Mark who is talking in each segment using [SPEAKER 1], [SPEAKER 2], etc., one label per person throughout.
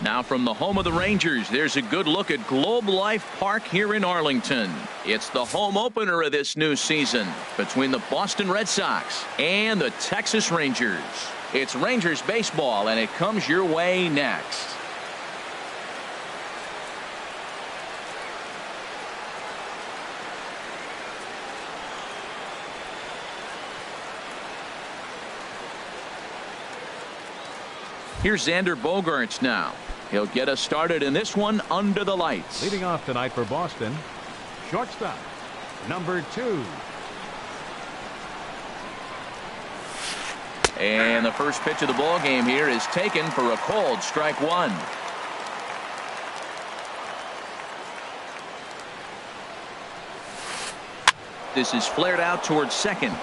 [SPEAKER 1] Now from the home of the Rangers, there's a good look at Globe Life Park here in Arlington. It's the home opener of this new season between the Boston Red Sox and the Texas Rangers. It's Rangers baseball, and it comes your way next. Here's Xander Bogaerts now. He'll get us started in this one under the lights.
[SPEAKER 2] Leading off tonight for Boston, shortstop, number 2.
[SPEAKER 1] And the first pitch of the ball game here is taken for a called strike 1. This is flared out towards second.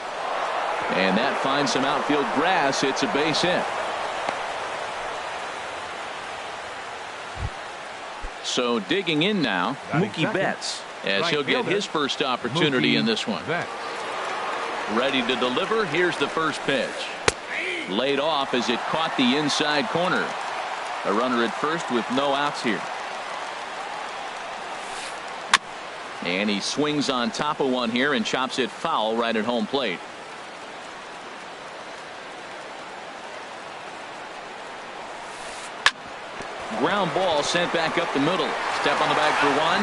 [SPEAKER 1] And that finds some outfield grass. It's a base hit. So digging in now, Mookie Betts, as he'll get his first opportunity in this one. Ready to deliver. Here's the first pitch. Laid off as it caught the inside corner. A runner at first with no outs here. And he swings on top of one here and chops it foul right at home plate. Ground ball sent back up the middle. Step on the bag for one.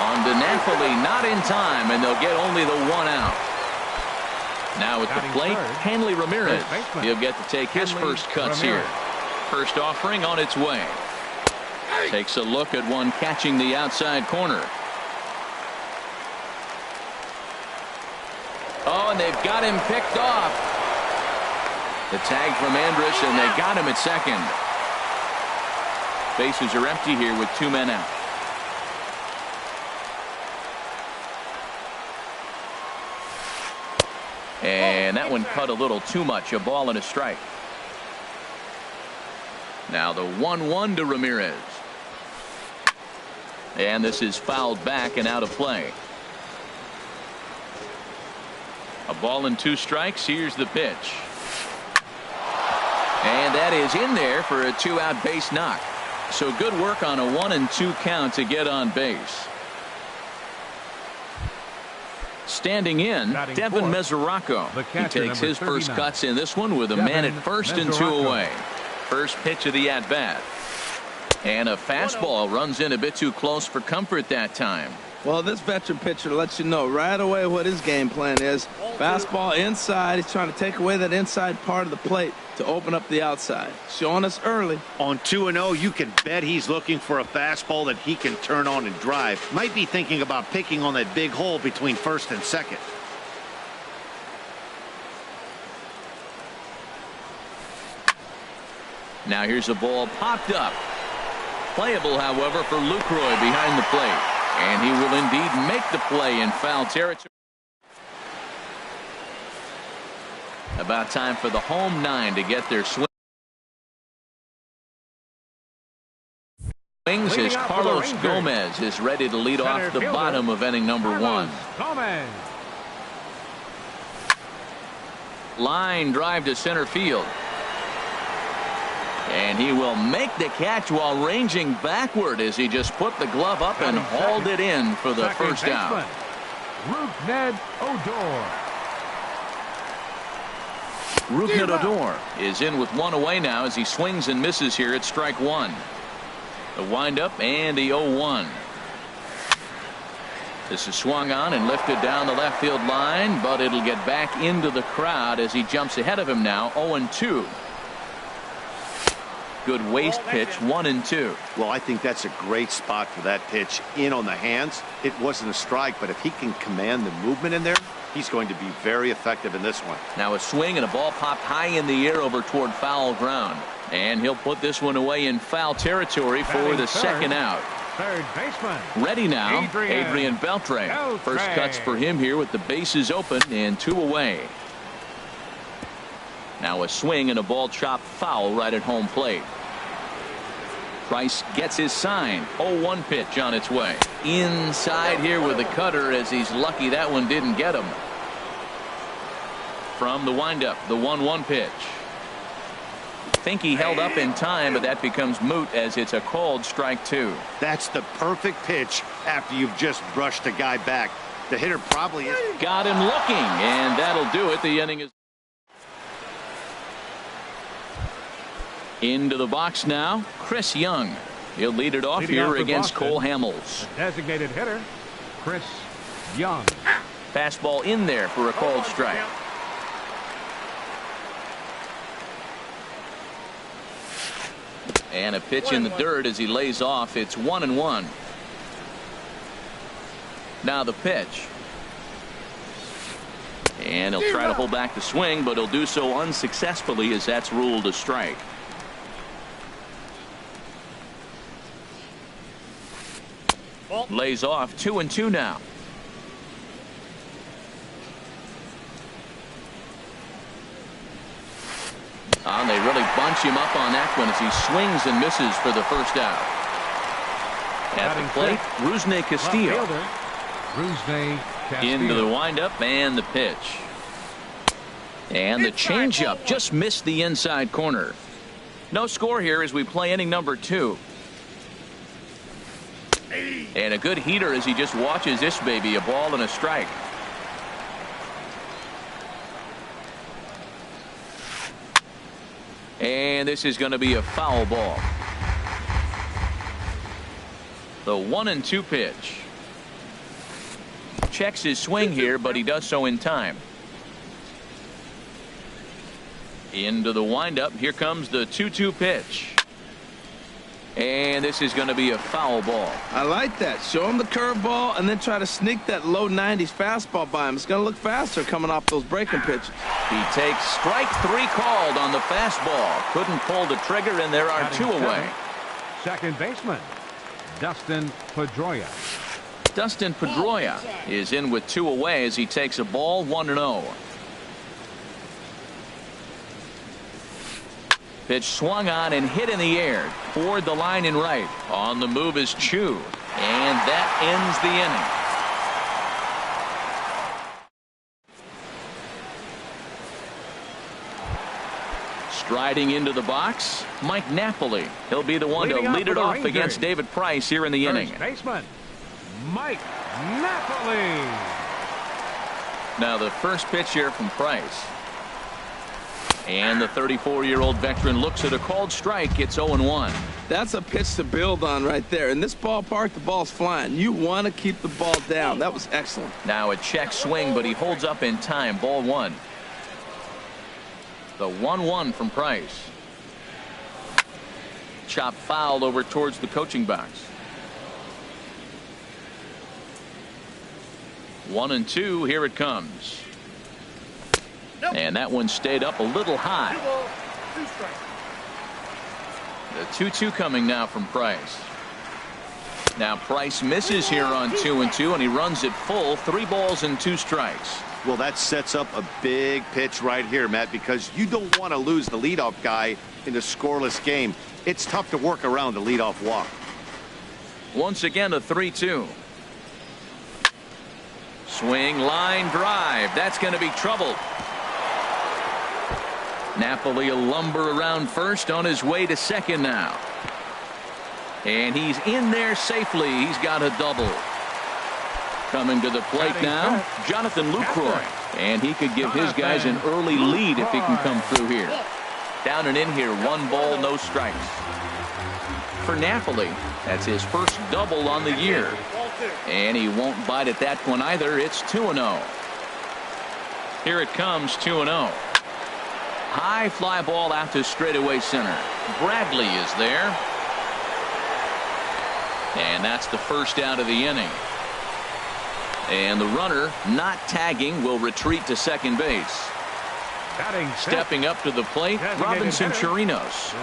[SPEAKER 1] On to Napoli, not in time, and they'll get only the 1 out. Now at the plate, Hanley Ramirez. He'll get to take his first cuts here. First offering on its way. Takes a look at one catching the outside corner. Oh, and they've got him picked off. The tag from Andrus, and they got him at second. Bases are empty here with 2 men out. And that one cut a little too much. A ball and a strike. Now the 1-1 to Ramirez. And this is fouled back and out of play. A ball and 2 strikes. Here's the pitch. And that is in there for a 2-out base knock. So good work on a 1-2 count to get on base. Standing in, Devin Mesoraco. He takes his first cuts in this one with a man at first and 2 away. First pitch of the at-bat. And a fastball runs in a bit too close for comfort that time.
[SPEAKER 3] Well, this veteran pitcher lets you know right away what his game plan is. Fastball inside. He's trying to take away that inside part of the plate to open up the outside. Showing us early.
[SPEAKER 4] On 2-0, you can bet he's looking for a fastball that he can turn on and drive. Might be thinking about picking on that big hole between first and second.
[SPEAKER 1] Now here's a ball popped up. Playable, however, for Lucroy behind the plate. And he will indeed make the play in foul territory. About time for the home 9 to get their swing. Swings as Carlos Gomez is ready to lead off the bottom of inning number 1. Line drive to center field. And he will make the catch while ranging backward as he just put the glove up and hauled it in for the first out. Rougned Odor is in with 1 away now as he swings and misses here at strike 1. The windup and the 0-1. This is swung on and lifted down the left field line, but it'll get back into the crowd as he jumps ahead of him now. 0-2. Good waist pitch, 1-2.
[SPEAKER 4] Well, I think that's a great spot for that pitch. In on the hands. It wasn't a strike, but if he can command the movement in there, he's going to be very effective in this one.
[SPEAKER 1] Now a swing and a ball popped high in the air over toward foul ground. And he'll put this one away in foul territory for the second out.
[SPEAKER 2] Third baseman.
[SPEAKER 1] Ready now, Adrian Beltre. First cuts for him here with the bases open and 2 away. Now a swing and a ball chopped foul right at home plate. Price gets his sign. 0-1 pitch on its way. Inside here with the cutter as he's lucky that one didn't get him. From the windup, the 1-1 pitch. think he held up in time, but that becomes moot as it's a called strike 2.
[SPEAKER 4] That's the perfect pitch after you've just brushed a guy back. The hitter probably is.
[SPEAKER 1] Got him looking, and that'll do it. The inning is into the box now. Chris Young. He'll lead it off here against Cole Hamels.
[SPEAKER 2] Designated hitter, Chris Young.
[SPEAKER 1] Fastball in there for a called strike. And a pitch in the dirt as he lays off. It's 1-1. Now the pitch. And he'll try to hold back the swing, but he'll do so unsuccessfully as that's ruled a strike. Lays off. 2-2 now. And they really bunch him up on that one as he swings and misses for the first out. At the plate, Rusney Castillo. Into the windup and the pitch. And the changeup just missed the inside corner. No score here as we play inning number 2. And a good heater as he just watches this baby, a ball and a strike. And this is going to be a foul ball. The 1-2 pitch. Checks his swing here, but he does so in time. Into the windup. Here comes the 2-2 pitch. And this is going to be a foul ball.
[SPEAKER 3] I like that. Show him the curveball and then try to sneak that low 90s fastball by him. It's going to look faster coming off those breaking pitches.
[SPEAKER 1] He takes strike 3 called on the fastball. Couldn't pull the trigger, and there are 2 away.
[SPEAKER 2] Second baseman, Dustin Pedroia.
[SPEAKER 1] Dustin Pedroia is in with 2 away as he takes a ball 1-0. Pitch swung on and hit in the air toward the line and right. On the move is Chu, and that ends the inning. Striding into the box, Mike Napoli. He'll be the one to lead it off against David Price here in the inning.
[SPEAKER 2] First baseman, Mike Napoli.
[SPEAKER 1] Now the first pitch here from Price. And the 34-year-old veteran looks at a called strike. It's 0-1.
[SPEAKER 3] That's a pitch to build on right there. In this ballpark, the ball's flying. You want to keep the ball down. That was excellent.
[SPEAKER 1] Now a check swing, but he holds up in time. Ball 1. The 1-1 from Price. Chop fouled over towards the coaching box. 1-2. Here it comes. And that one stayed up a little high. The 2-2 coming now from Price. Now Price misses here on 2-2, and he runs it full. 3 balls and 2 strikes.
[SPEAKER 4] Well, that sets up a big pitch right here, Matt, because you don't want to lose the leadoff guy in a scoreless game. It's tough to work around the leadoff walk.
[SPEAKER 1] Once again, a 3-2. Swing, line drive. That's going to be trouble. Napoli will lumber around first on his way to second now. And he's in there safely. He's got a double. Coming to the plate now, Jonathan Lucroy. And he could give his guys an early lead if he can come through here. Down and in here, 1 ball, no strikes. For Napoli, that's his first double on the year. And he won't bite at that one either. It's 2-0. Here it comes, 2-0. High fly ball out to straightaway center. Bradley is there. And that's the first out of the inning. And the runner, not tagging, will retreat to second base. Stepping up to the plate, Robinson Chirinos.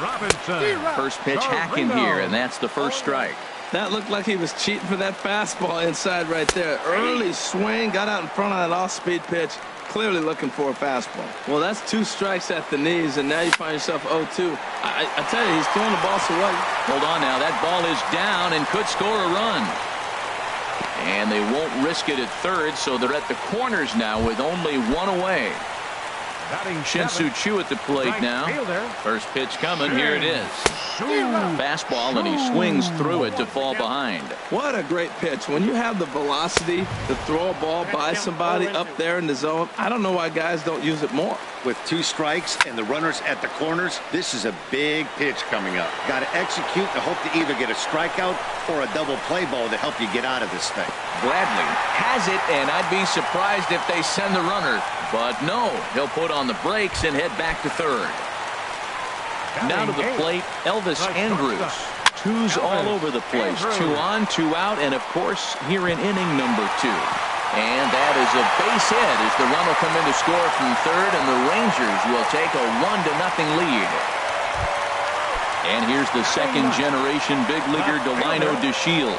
[SPEAKER 1] First pitch hacking here, and that's the first strike.
[SPEAKER 3] That looked like he was cheating for that fastball inside right there. Early swing, got out in front of that off-speed pitch. Clearly looking for a fastball. Well, that's 2 strikes at the knees, and now you find yourself 0-2. I tell you, he's throwing the ball so well.
[SPEAKER 1] Hold on now. That ball is down and could score a run. And they won't risk it at third, so they're at the corners now with only 1 away. Shin-Soo Choo at the plate now. First pitch coming. Here it is. Fastball, and he swings through it to fall behind.
[SPEAKER 3] What a great pitch. When you have the velocity to throw a ball by somebody up there in the zone, I don't know why guys don't use it more.
[SPEAKER 4] With 2 strikes and the runners at the corners, this is a big pitch coming up. Got to execute to hope to either get a strikeout or a double play ball to help you get out of this thing.
[SPEAKER 1] Bradley has it, and I'd be surprised if they send the runner. But no, he'll put on the brakes and head back to third. Now to the plate, Elvis Andrus. 2s all over the place. 2 on, 2 out, and of course, here in inning number 2. And that is a base hit as the run will come in to score from third, and the Rangers will take a 1-0 lead. And here's the second-generation big leaguer Delino DeShields.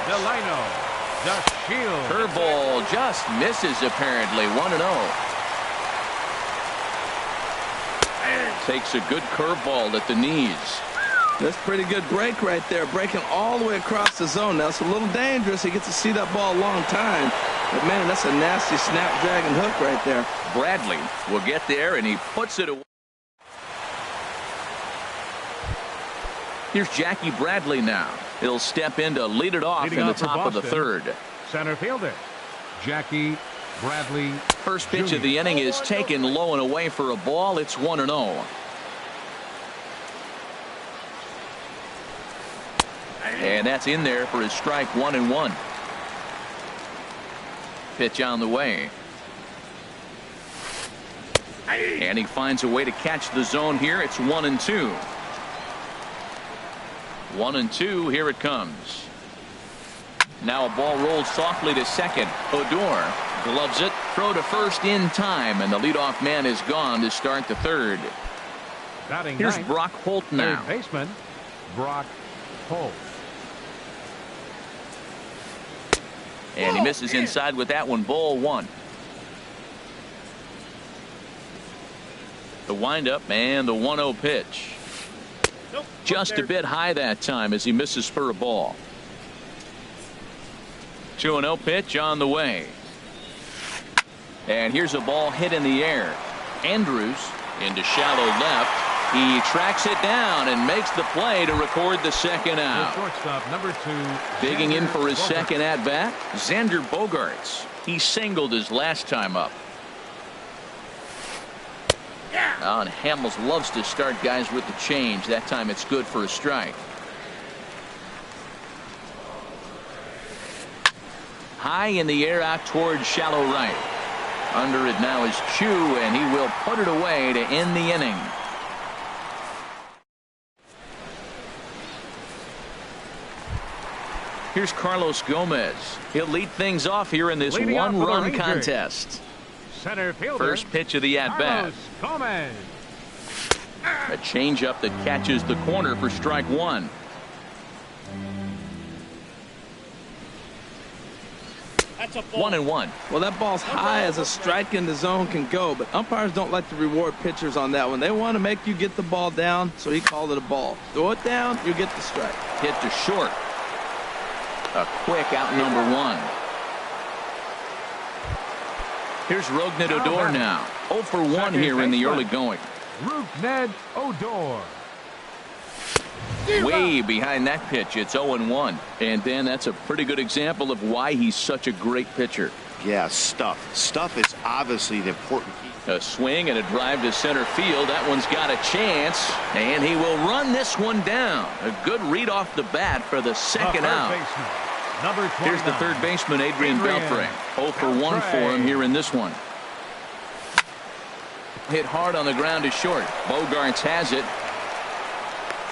[SPEAKER 1] Curveball just misses apparently. 1-0. Takes a good curveball at the knees.
[SPEAKER 3] That's pretty good break right there, breaking all the way across the zone. Now, it's a little dangerous. He gets to see that ball a long time. But, man, that's a nasty snapdragon hook right there.
[SPEAKER 1] Bradley will get there, and he puts it away. Here's Jackie Bradley now. He'll step in to lead it off in the top of the third.
[SPEAKER 2] Center fielder, Jackie Bradley.
[SPEAKER 1] First pitch of the inning is taken low and away for a ball. It's 1-0. And that's in there for his strike 1-1. Pitch on the way. And he finds a way to catch the zone here. It's 1-2. 1-2. Here it comes. Now a ball rolls softly to second. Odor gloves it. Throw to first in time, and the leadoff man is gone to start the third. Here's Brock Holt now.
[SPEAKER 2] Third baseman, Brock Holt.
[SPEAKER 1] And he misses inside with that one. Ball 1. The windup and the 1-0 pitch. Just a bit high that time as he misses for a ball. 2-0 pitch on the way. And here's a ball hit in the air. Andrews into shallow left. He tracks it down and makes the play to record the second out.
[SPEAKER 2] Shortstop number 2.
[SPEAKER 1] Digging in for his second at bat, Xander Bogaerts. He singled his last time up. Oh, and Hamels loves to start guys with the change. That time it's good for a strike. High in the air out towards shallow right. Under it now is Choo, and he will put it away to end the inning. Here's Carlos Gomez. He'll lead things off here in this one-run contest.
[SPEAKER 2] Center fielder,
[SPEAKER 1] first pitch of the at-bat. A changeup that catches the corner for strike 1.
[SPEAKER 5] That's a ball.
[SPEAKER 1] 1-1.
[SPEAKER 3] Well, that ball's high as a strike in the zone can go, but umpires don't like to reward pitchers on that one. They want to make you get the ball down, so he called it a ball. Throw it down, you get the strike.
[SPEAKER 1] Hit to short. A quick out number 1. Here's Rougned Odor now. 0 for 1 here in the early going.
[SPEAKER 2] Rougned Odor.
[SPEAKER 1] Way behind that pitch. It's 0-1. And Dan, that's a pretty good example of why he's such a great pitcher.
[SPEAKER 4] Yeah, stuff. Stuff is obviously the important key.
[SPEAKER 1] A swing and a drive to center field. That one's got a chance. And he will run this one down. A good read off the bat for the second out. Here's the third baseman, Adrian Beltre. 0 for 1 for him here in this one. Hit hard on the ground to short. Bogaerts has it.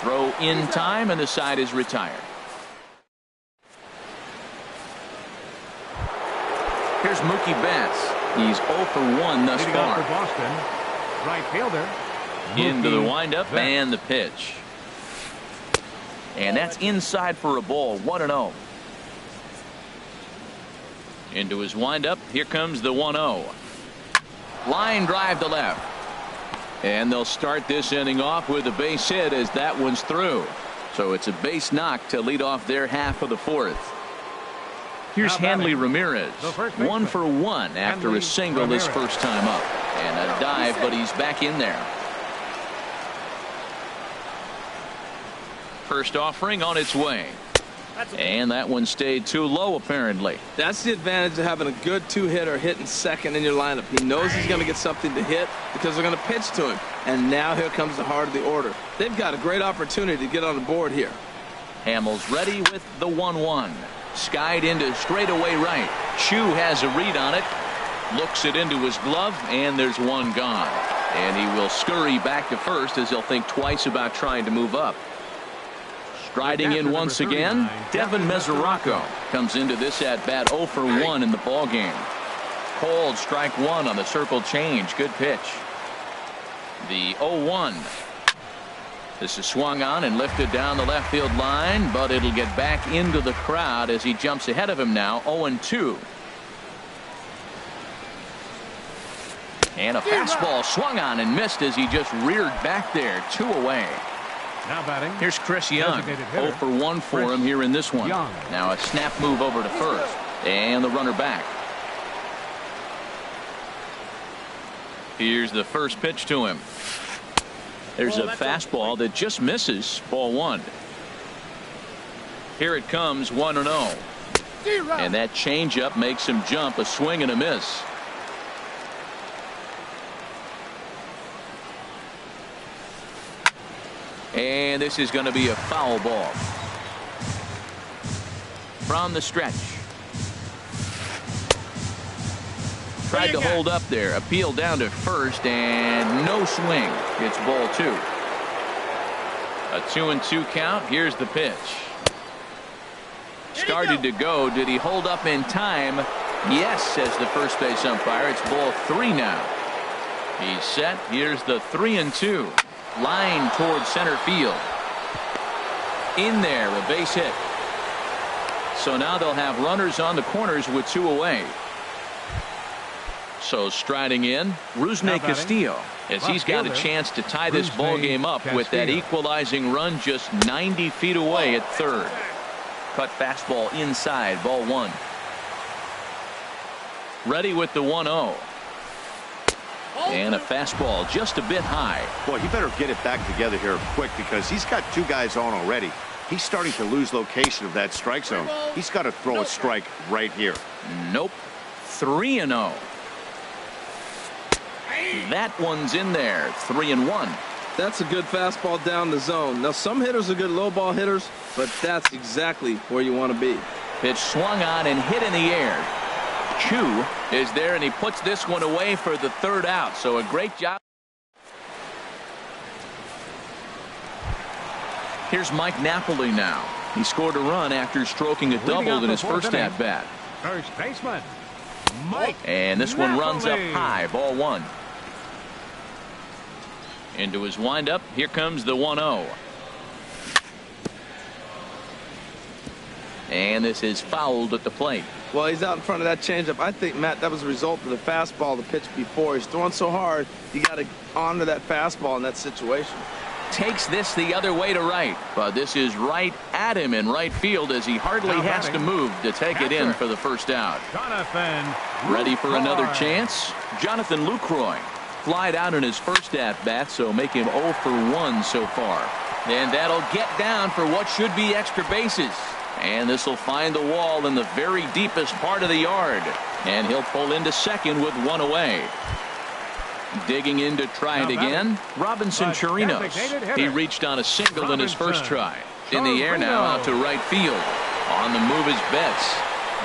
[SPEAKER 1] Throw in time, and the side is retired. Here's Mookie Betts. He's 0 for 1 thus far.
[SPEAKER 2] For Boston, right fielder.
[SPEAKER 1] Into the windup and the pitch. And that's inside for a ball. 1-0. Into his windup. Here comes the 1-0. Line drive to left. And they'll start this inning off with a base hit as that one's through. So it's a base knock to lead off their half of the fourth. Here's Hanley Ramirez. 1 for 1 after a single this first time up. And a dive, but he's back in there. First offering on its way. And that one stayed too low, apparently.
[SPEAKER 3] That's the advantage of having a good two-hitter hitting second in your lineup. He knows he's going to get something to hit because they're going to pitch to him. And now here comes the heart of the order. They've got a great opportunity to get on the board here.
[SPEAKER 1] Hamels ready with the 1-1. Skied into straightaway right. Chu has a read on it. Looks it into his glove, and there's one gone. And he will scurry back to first as he'll think twice about trying to move up. Striding in once again, Devin Mesoraco comes into this at-bat 0 for 1 in the ballgame. Cold strike one on the circle change. Good pitch. The 0-1. This is swung on and lifted down the left field line, but it'll get back into the crowd as he jumps ahead of him now. 0-2. And a fastball swung on and missed as he just reared back there. 2 away.
[SPEAKER 2] Now batting.
[SPEAKER 1] Here's Chris Young. 0 for 1 for him here in this one. Now a snap move over to first. And the runner back. Here's the first pitch to him. There's a fastball that just misses. Ball 1. Here it comes, 1-0. And that changeup makes him jump. A swing and a miss. And this is going to be a foul ball. From the stretch. Tried to hold up there. Appeal down to first and no swing. It's ball 2. A 2-2 count. Here's the pitch. Started to go. Did he hold up in time? Yes, says the first base umpire. It's ball 3 now. He's set. Here's the 3-2. Line towards center field. In there, a base hit. So now they'll have runners on the corners with 2 away. So striding in, Rusney Castillo, as he's got a chance to tie this ball game up with that equalizing run just 90 feet away at third. Cut fastball inside, ball 1. Ready with the 1-0. And a fastball just a bit high.
[SPEAKER 4] Boy, he better get it back together here quick because he's got 2 guys on already. He's starting to lose location of that strike zone. He's got to throw a strike right here.
[SPEAKER 1] Nope. 3-0. That one's in there. 3-1.
[SPEAKER 3] That's a good fastball down the zone. Now, some hitters are good low ball hitters, but that's exactly where you want to be.
[SPEAKER 1] Pitch swung on and hit in the air. Chu is there, and he puts this one away for the 3rd out. So a great job. Here's Mike Napoli now. He scored a run after stroking a double in his first at-bat.
[SPEAKER 2] First baseman, Mike.
[SPEAKER 1] And this one runs up high, ball 1. Into his windup. Here comes the 1-0. And this is fouled at the plate.
[SPEAKER 3] Well, he's out in front of that changeup. I think, Matt, that was a result of the fastball, the pitch before. He's throwing so hard, you got to honor that fastball in that situation.
[SPEAKER 1] Takes this the other way to right, but this is right at him in right field as he hardly has to move to take it in for the first out. Ready for another chance? Jonathan Lucroy flied out in his first at-bat, so make him 0 for 1 so far. And that'll get down for what should be extra bases. And this will find the wall in the very deepest part of the yard. And he'll pull into second with 1 away. Digging in to try it again, Robinson Chirinos. He reached on a single in his first try. In the air now out to right field. On the move is Betts.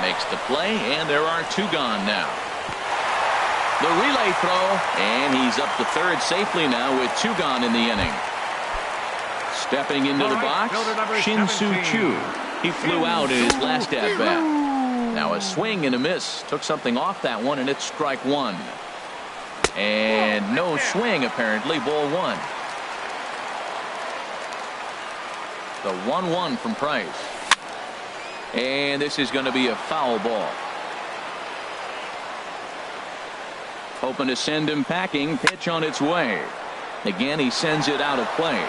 [SPEAKER 1] Makes the play, and there are 2 gone now. The relay throw, and he's up to third safely now with 2 gone in the inning. Stepping into the box, Shin-Soo Choo. He flew out in his last at-bat. Now a swing and a miss. Took something off that one, and it's strike 1. And no swing, apparently, ball 1. The 1-1 from Price. And this is going to be a foul ball. Hoping to send him packing. Pitch on its way. Again, he sends it out of play.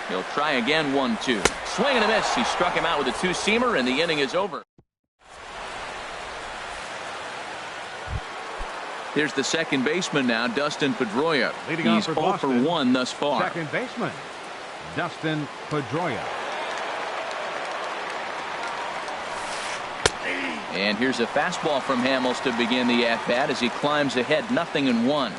[SPEAKER 1] He'll try again, 1-2. Swing and a miss. He struck him out with a 2-seamer, and the inning is over. Here's the second baseman now, Dustin Pedroia.
[SPEAKER 2] Leading off
[SPEAKER 1] He's
[SPEAKER 2] for
[SPEAKER 1] 0 for
[SPEAKER 2] Boston,
[SPEAKER 1] 1 thus far.
[SPEAKER 2] second baseman, Dustin Pedroia.
[SPEAKER 1] And here's a fastball from Hamels to begin the at-bat as he climbs ahead 0-1.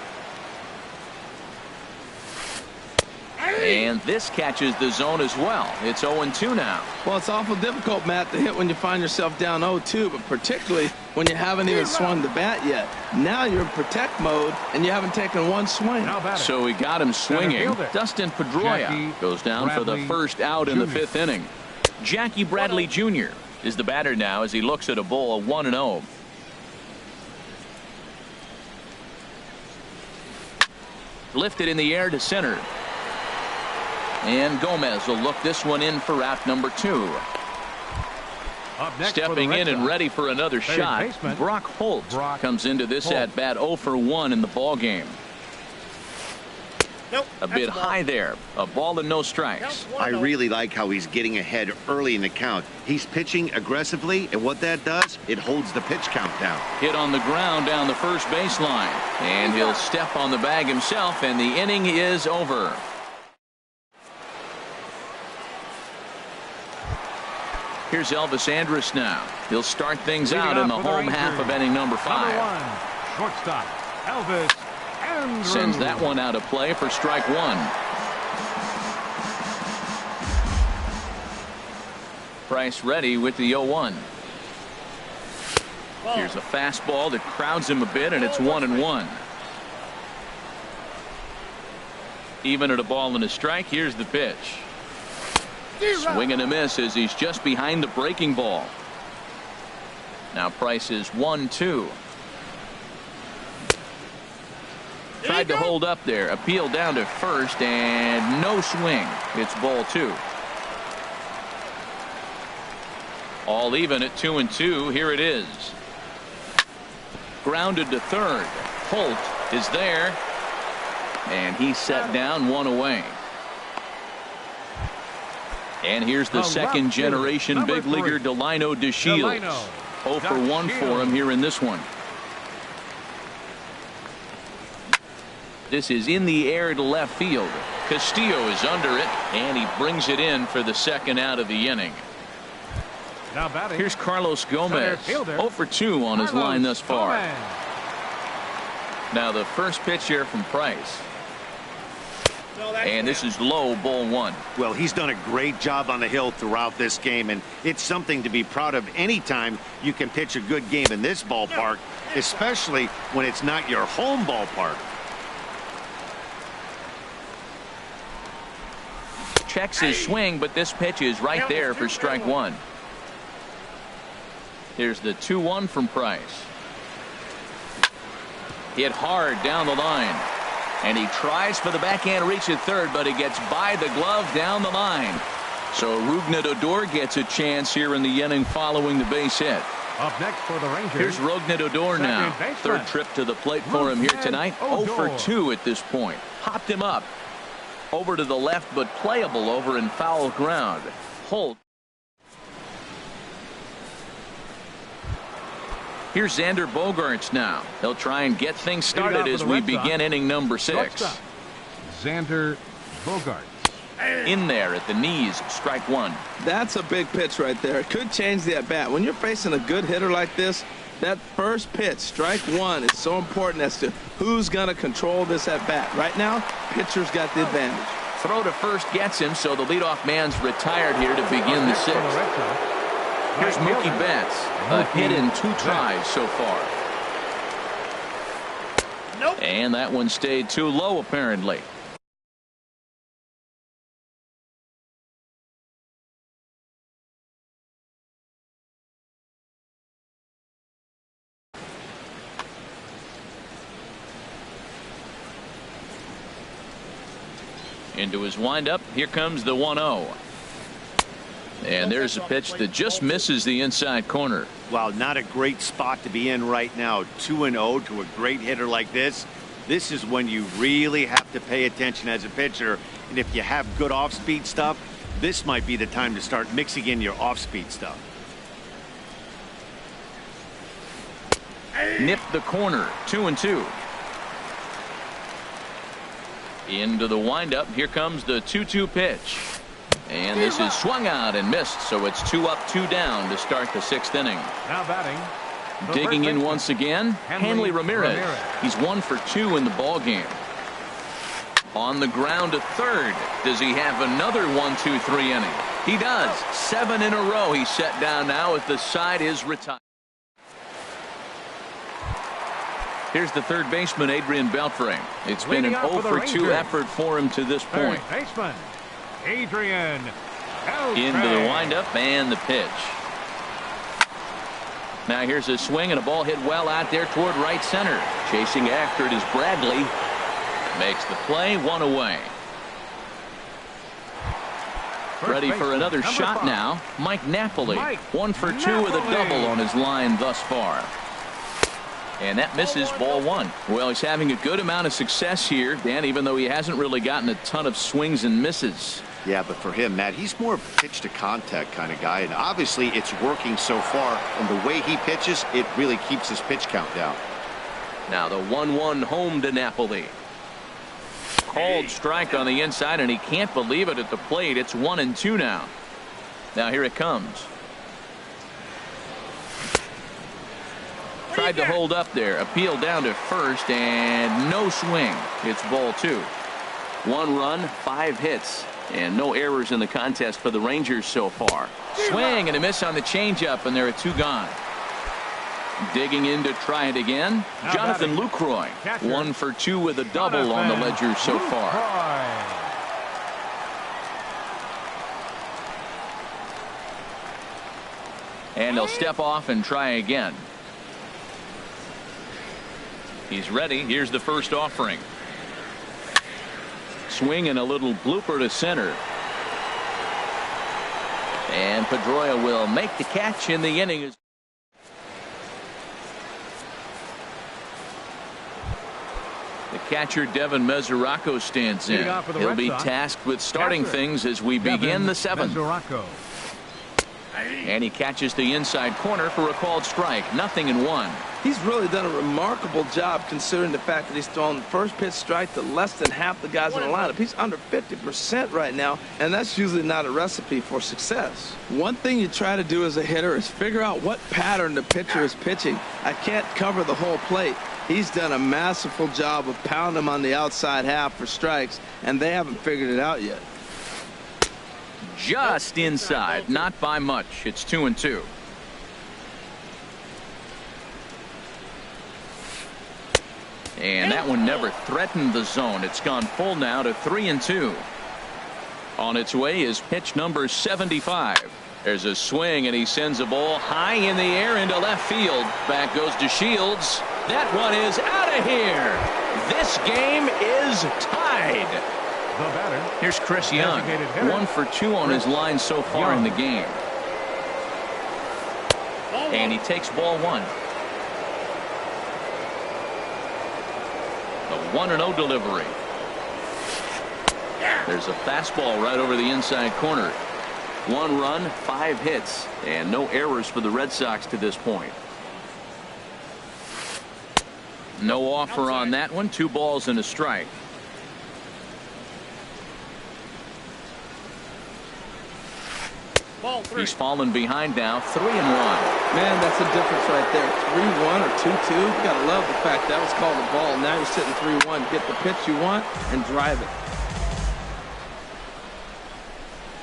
[SPEAKER 1] And this catches the zone as well. It's 0-2 now.
[SPEAKER 3] Well, it's awful difficult, Matt, to hit when you find yourself down 0-2, but particularly when you haven't even swung the bat yet. Now you're in protect mode, and you haven't taken one swing.
[SPEAKER 1] So he got him swinging. Dustin Pedroia goes down for the first out in the 5th inning. Jackie Bradley Jr. is the batter now as he looks at a bowl of 1-0. Lifted in the air to center. And Gomez will look this one in for out number 2. Stepping in and ready for another shot, Brock Holt comes into this at bat 0 for 1 in the ball game.
[SPEAKER 5] Nope,
[SPEAKER 1] a bit high there. A ball and no strikes.
[SPEAKER 4] I really like how he's getting ahead early in the count. He's pitching aggressively, and what that does, it holds the pitch count down.
[SPEAKER 1] Hit on the ground down the first baseline. And he'll step on the bag himself, and the inning is over. Here's Elvis Andrus now. He'll start things out in the home half of inning number 5.
[SPEAKER 2] Number 1, shortstop, Elvis Andrus.
[SPEAKER 1] Sends that one out of play for strike 1. Price ready with the 0-1. Here's a fastball that crowds him a bit, and it's 1-1. Even at a ball and a strike, here's the pitch. Swing and a miss as he's just behind the breaking ball. Now Price is 1-2. Tried to hold up there. Appeal down to first and no swing. It's ball 2. All even at 2-2. Here it is. Grounded to third. Holt is there. And he's set down 1 away. And here's the second generation big leaguer Delino DeShields. 0 for 1 for him here in this one. This is in the air to left field. Castillo is under it, and he brings it in for the second out of the inning.
[SPEAKER 2] Now batting,
[SPEAKER 1] here's Carlos Gomez. 0 for 2 on his line thus far. Now the first pitch here from Price. And this is low, ball 1.
[SPEAKER 4] Well, he's done a great job on the hill throughout this game, and it's something to be proud of anytime you can pitch a good game in this ballpark, especially when it's not your home ballpark.
[SPEAKER 1] Checks his swing, but this pitch is right there for strike 1. Here's the 2-1 from Price. Hit hard down the line. And he tries for the backhand reach at third, but he gets by the glove down the line. So Rougned Odor gets a chance here in the inning following the base hit.
[SPEAKER 2] Up next for the Rangers.
[SPEAKER 1] Here's Rougned Odor now. Third trip to the plate for him here tonight. 0 for 2 at this point. Hopped him up. Over to the left, but playable over in foul ground. Holt. Here's Xander Bogaerts now. He'll try and get things started as we begin inning number 6.
[SPEAKER 2] Xander Bogaerts.
[SPEAKER 1] In there at the knees, strike 1.
[SPEAKER 3] That's a big pitch right there. It could change the at-bat. When you're facing a good hitter like this, that first pitch, strike 1, is so important as to who's going to control this at-bat. Right now, pitcher's got the advantage.
[SPEAKER 1] Throw to first gets him, so the leadoff man's retired here to begin the 6th. Here's Mookie Betts. A hit in 2 tries so far.
[SPEAKER 5] Nope.
[SPEAKER 1] And that one stayed too low, apparently. Into his windup. Here comes the 1-0. And there's a pitch that just misses the inside corner.
[SPEAKER 4] Wow, not a great spot to be in right now. 2-0 to a great hitter like this. This is when you really have to pay attention as a pitcher. And if you have good off-speed stuff, this might be the time to start mixing in your off-speed stuff.
[SPEAKER 1] Nipped the corner. 2-2. Into the windup. Here comes the 2-2 pitch. And this is swung out and missed, so it's 2 up, 2 down to start the 6th inning.
[SPEAKER 2] Now batting.
[SPEAKER 1] Digging in once again, Hanley Ramirez. He's 1 for 2 in the ball game. On the ground to third. Does he have another 1-2-3 inning? He does. 7 in a row he's set down now as the side is retired. Here's the third baseman, Adrian Beltre. It's been an 0 for 2 effort for him to this point.
[SPEAKER 2] Third baseman, Adrian Beltre.
[SPEAKER 1] Into the windup and the pitch. Now here's a swing and a ball hit well out there toward right center. Chasing after it is Bradley. Makes the play, 1 away. Ready for another shot now. Mike Napoli. 1 for 2 with a double on his line thus far. And that misses, ball 1. Well, he's having a good amount of success here, Dan, even though he hasn't really gotten a ton of swings and misses.
[SPEAKER 4] Yeah, but for him, Matt, he's more of a pitch to contact kind of guy, and obviously it's working so far, and the way he pitches, it really keeps his pitch count down.
[SPEAKER 1] Now the 1-1 home to Napoli. Called strike on the inside, and he can't believe it at the plate. It's 1-2 now. Now here it comes. Tried to hold up there. Appeal down to first, and no swing. It's ball 2. 1 run, 5 hits, and no errors in the contest for the Rangers so far. Swing and a miss on the changeup, and there are 2 gone. Digging in to try it again. Jonathan Lucroy. 1 for 2 with a double on the ledger so far. And he'll step off and try again. He's ready. Here's the first offering. Swing and a little blooper to center. And Pedroia will make the catch in the inning. The catcher Devin Mesoraco stands in. He'll be tasked with starting things as we begin the 7th. And he catches the inside corner for a called strike. 0-1.
[SPEAKER 3] He's really done a remarkable job considering the fact that he's thrown the first pitch strike to less than half the guys in the lineup. He's under 50% right now, and that's usually not a recipe for success. One thing you try to do as a hitter is figure out what pattern the pitcher is pitching. I can't cover the whole plate. He's done a masterful job of pounding them on the outside half for strikes, and they haven't figured it out yet.
[SPEAKER 1] Just inside, not by much. It's 2-2. And that one never threatened the zone. It's gone full now to 3-2. On its way is pitch number 75. There's a swing, and he sends a ball high in the air into left field. Back goes to Shields. That one is out of here. This game is tied.
[SPEAKER 2] The batter.
[SPEAKER 1] Here's Chris Young. 1 for 2 on his line so far in the game. And he takes ball 1. The 1-0 delivery. There's a fastball right over the inside corner. 1 run, 5 hits, and no errors for the Red Sox to this point. No offer on that one. 2 balls and a strike. He's fallen behind now, 3-1.
[SPEAKER 3] Man, that's the difference right there. 3-1 or 2-2. You gotta love the fact that was called a ball. Now you're sitting 3-1. Get the pitch you want and drive it.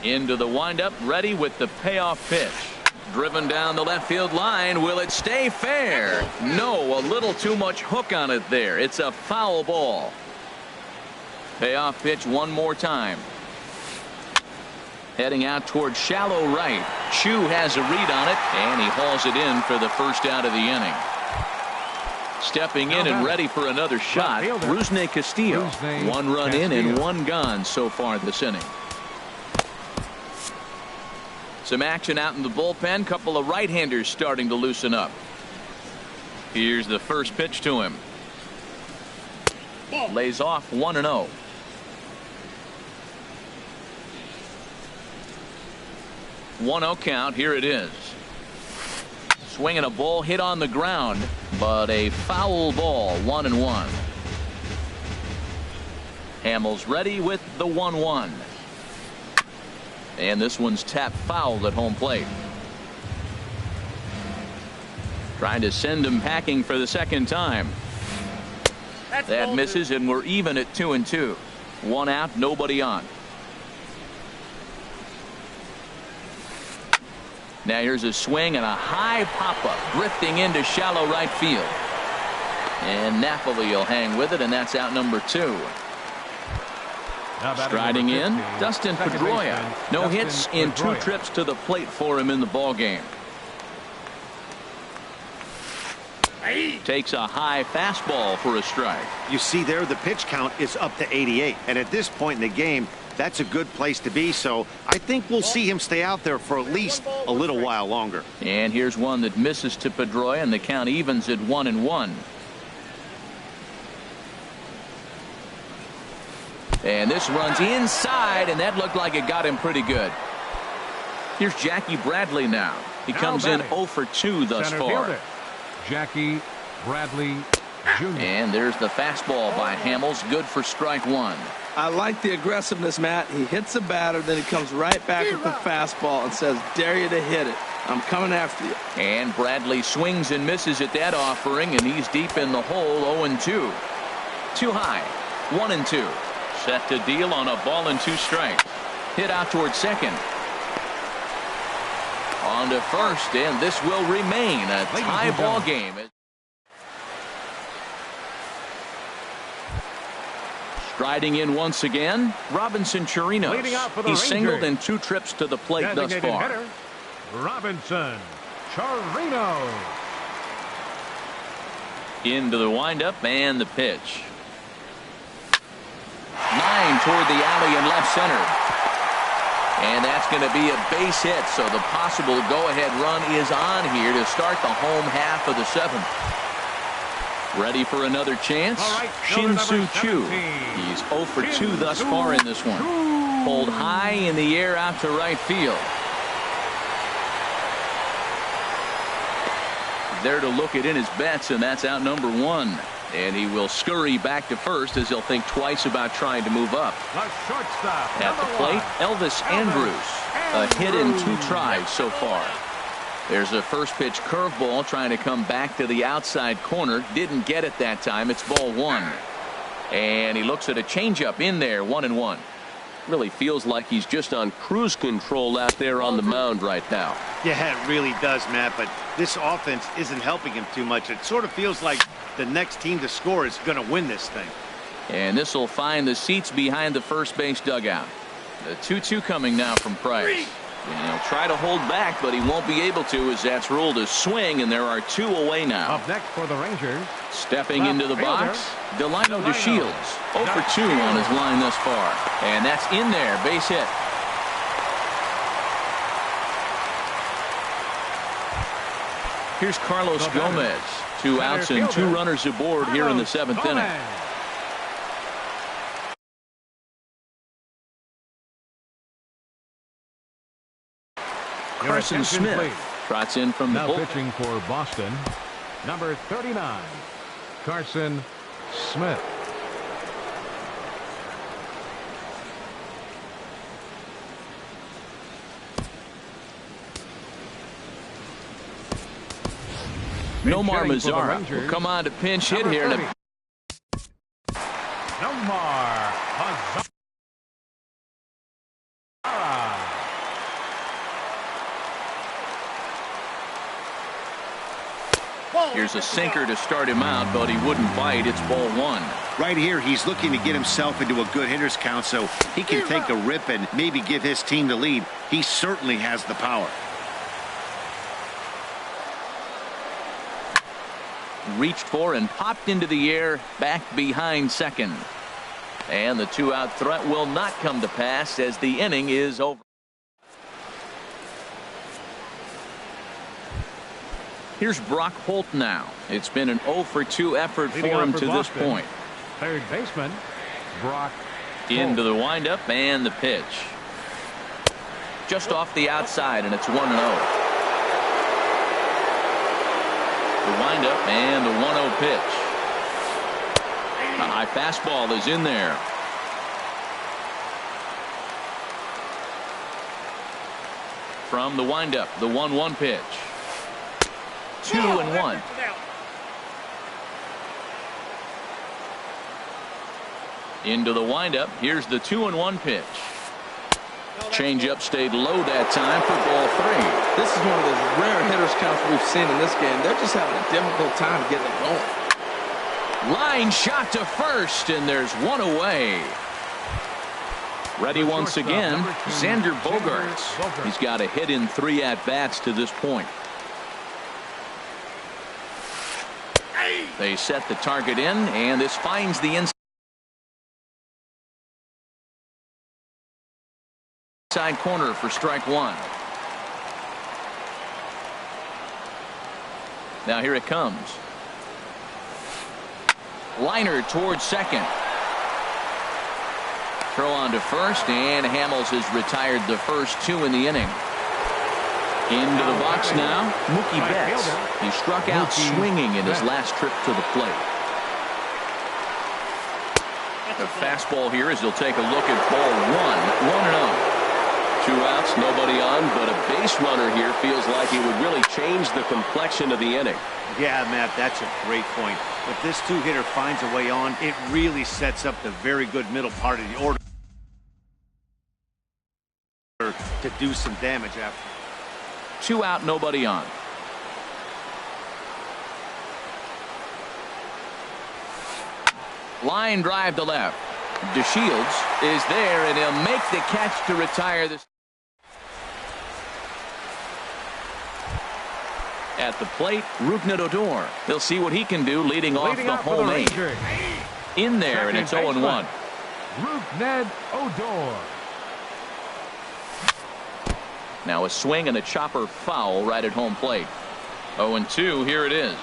[SPEAKER 1] Into the windup, ready with the payoff pitch. Driven down the left field line. Will it stay fair? No, a little too much hook on it there. It's a foul ball. Payoff pitch one more time. Heading out towards shallow right. Chu has a read on it, and he hauls it in for the first out of the inning. Stepping in and ready for another shot, Rusney Castillo. 1 run in and 1 gone so far this inning. Some action out in the bullpen. Couple of right-handers starting to loosen up. Here's the first pitch to him. Lays off 1-0. 1-0 count. Here it is. Swinging a ball hit on the ground. but a foul ball, 1-1. Hamels ready with the 1-1. And this one's tapped foul at home plate. Trying to send him packing for the second time. That misses, and we're even at 2-2. One out, nobody on. Now here's a swing and a high pop-up, drifting into shallow right field. And Napoli will hang with it, and that's out number 2. Striding in, Dustin Pedroia. No hits in 2 trips to the plate for him in the ballgame. Takes a high fastball for a strike.
[SPEAKER 4] You see there, the pitch count is up to 88. And at this point in the game, that's a good place to be. So I think we'll see him stay out there for at least a little while longer.
[SPEAKER 1] And here's one that misses to Pedroia, and the count evens at 1-1. And this runs inside, and that looked like it got him pretty good. Here's Jackie Bradley now. He comes in 0 for 2 thus far.
[SPEAKER 2] Jackie Bradley Jr.
[SPEAKER 1] And there's the fastball by Hamels, good for strike 1.
[SPEAKER 3] I like the aggressiveness, Matt. He hits the batter, then he comes right back with the fastball and says, dare you to hit it. I'm coming after you.
[SPEAKER 1] And Bradley swings and misses at that offering, and he's deep in the hole, 0-2. Too high, 1-2. Set to deal on a ball and 2 strikes. Hit out toward second. On to first, and this will remain a tie ball game. Striding in once again, Robinson Chirinos. He's singled in 2 trips to the plate thus far.
[SPEAKER 2] Hitter, Robinson Chirinos.
[SPEAKER 1] Into the windup and the pitch. Line toward the alley in left center. And that's going to be a base hit, so the possible go-ahead run is on here to start the home half of the 7th. Ready for another chance? Shin-Soo Choo. He's 0 for 2 thus far in this one. Pulled high in the air out to right field. There to look it in his bets, and that's out number 1. And he will scurry back to first as he'll think twice about trying to move up. At the plate, Elvis Andrus. A hit in 2 tries so far. There's a first pitch curveball trying to come back to the outside corner. Didn't get it that time. It's ball 1. And he looks at a changeup in there, 1-1. Really feels like he's just on cruise control out there on the mound right now.
[SPEAKER 4] Yeah, it really does, Matt, but this offense isn't helping him too much. It sort of feels like the next team to score is going to win this thing.
[SPEAKER 1] And this will find the seats behind the first base dugout. The 2-2 coming now from Price. And he'll try to hold back, but he won't be able to, as that's ruled a swing, and there are 2 away now.
[SPEAKER 2] Up next for the Rangers.
[SPEAKER 1] Stepping into the box, Delino DeShields. 0 for 2 on his line thus far. And that's in there, base hit. Here's Carlos Gomez. 2 outs and 2 runners aboard here in the 7th inning. Carson Smith trots in from the bullpen.
[SPEAKER 2] Pitching for Boston, number 39, Carson Smith.
[SPEAKER 1] Nomar Mazara will come on to pinch hit here.
[SPEAKER 2] Nomar Mazara.
[SPEAKER 1] Here's a sinker to start him out, but he wouldn't bite. It's ball 1.
[SPEAKER 4] Right here, he's looking to get himself into a good hitter's count so he can take a rip and maybe give his team the lead. He certainly has the power.
[SPEAKER 1] Reached for and popped into the air, back behind second. And the 2-out threat will not come to pass as the inning is over. Here's Brock Holt now. It's been an 0 for 2 effort for him to this point.
[SPEAKER 2] Third baseman, Brock
[SPEAKER 1] Into the windup and the pitch. Just off the outside, and it's 1-0. the windup and the 1-0 pitch. A high fastball is in there. From the windup, the 1-1 pitch. 2-1. Into the windup. Here's the 2-1 pitch. Changeup stayed low that time for ball 3.
[SPEAKER 3] This is one of those rare hitters counts we've seen in this game. They're just having a difficult time getting it going.
[SPEAKER 1] Line shot to first, and there's one away. Ready once again, Xander Bogaerts. He's got a hit in 3 at-bats to this point. They set the target in, and this finds the inside corner for strike 1. Now here it comes. Liner towards second. Throw on to first, and Hamels has retired the first 2 in the inning. Into the box now, Mookie Betts. He struck out swinging in his last trip to the plate. The fastball here as he'll take a look at ball 1. 1-0. 2 outs, nobody on, but a base runner here feels like it would really change the complexion of the inning.
[SPEAKER 4] Yeah, Matt, that's a great point. If this 2-hitter finds a way on, it really sets up the very good middle part of the order to do some damage after.
[SPEAKER 1] 2 out, nobody on. Line drive to left. DeShields is there, and he'll make the catch to retire this. At the plate, Rougned Odor. He'll see what he can do leading off the home eight. In there, and it's 0-1.
[SPEAKER 2] Rougned Odor.
[SPEAKER 1] Now a swing and a chopper foul right at home plate. 0-2, here it is.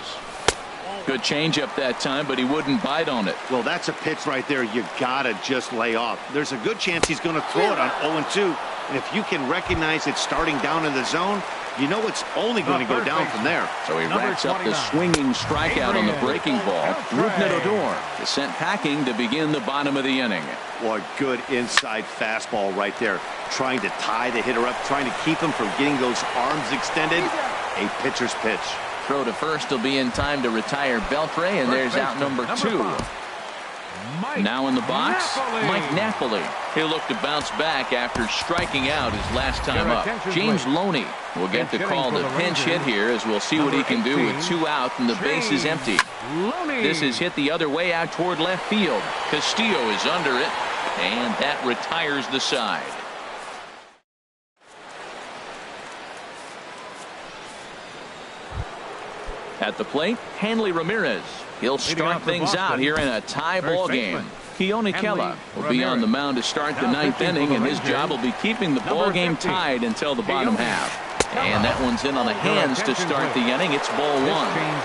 [SPEAKER 1] Good changeup that time, but he wouldn't bite on it.
[SPEAKER 4] Well, that's a pitch right there you gotta just lay off. There's a good chance he's going to throw it on 0-2. And if you can recognize it starting down in the zone, you know it's only going to go down from there.
[SPEAKER 1] So he racks up the swinging strikeout on the breaking ball. Rougned Odor is sent packing to begin the bottom of the inning.
[SPEAKER 4] What good inside fastball right there. Trying to tie the hitter up, trying to keep him from getting those arms extended. A pitcher's pitch.
[SPEAKER 1] Throw to first will be in time to retire Beltre, and there's out number 2. Now in the box, Mike Napoli. He'll look to bounce back after striking out his last time up. James Loney will get the call to pinch hit here, as we'll see what he can do with 2 out and the base is empty. This is hit the other way out toward left field. Castillo is under it, and that retires the side. At the plate, Hanley Ramirez. He'll start things out here in a tie ball game. Keone Kela will be on the mound to start the 9th inning, and his job will be keeping the ball game tied until the bottom half. And that one's in on the hands to start the inning. It's ball 1.